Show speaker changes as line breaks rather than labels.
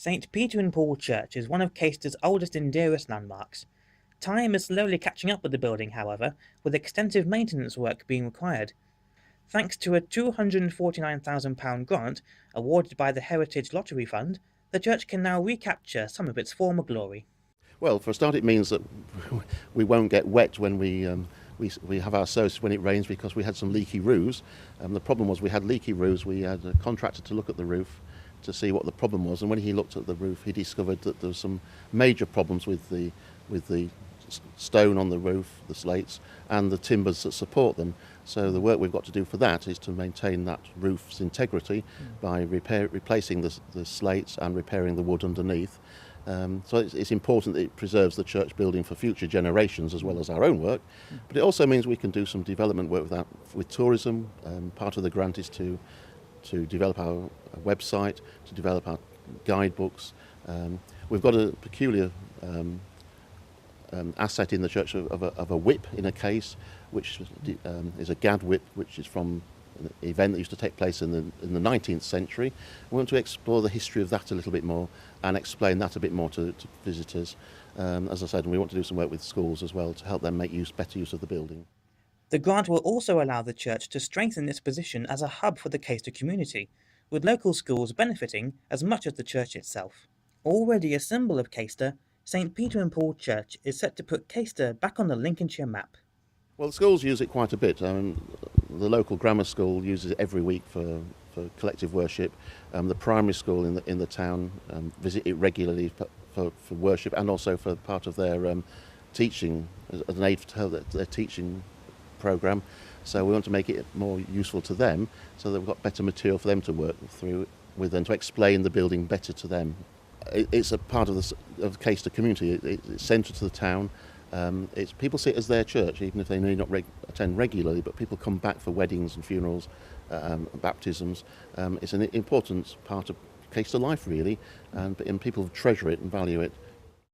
St. Peter and Paul Church is one of Caistor's oldest and dearest landmarks. Time is slowly catching up with the building, however, with extensive maintenance work being required. Thanks to a £249,000 grant awarded by the Heritage Lottery Fund, the church can now recapture some of its former glory.
Well, for a start, it means that we won't get wet when we have our source when it rains, because we had some leaky roofs. The problem was we had leaky roofs. We had a contractor to look at the roof to see what the problem was, and when he looked at the roof, he discovered that there were some major problems with the stone on the roof, the slates, and the timbers that support them. So the work we've got to do for that is to maintain that roof's integrity by replacing the slates and repairing the wood underneath. So it's important that it preserves the church building for future generations as well as our own work. But it also means we can do some development work with tourism. Part of the grant is to develop our website, to develop our guidebooks. We've got a peculiar asset in the church of a whip in a case, which is a gad whip, which is from an event that used to take place in the 19th century. We want to explore the history of that a little bit more and explain that a bit more to visitors. As I said, we want to do some work with schools as well to help them make better use of the building.
The grant will also allow the church to strengthen its position as a hub for the Caistor community, with local schools benefiting as much as the church itself. Already a symbol of Caistor, St. Peter and Paul Church is set to put Caistor back on the Lincolnshire map.
Well, the schools use it quite a bit. The local grammar school uses it every week for collective worship. The primary school in the town visit it regularly for worship, and also for part of their teaching, as an aid to their teaching programme. So we want to make it more useful to them, so that we've got better material for them to work through with and to explain the building better to them. It's a part of the Caistor community. It's central to the town. People see it as their church, even if they may not attend regularly, but people come back for weddings and funerals, baptisms. It's an important part of Caistor life, really, and people treasure it and value it.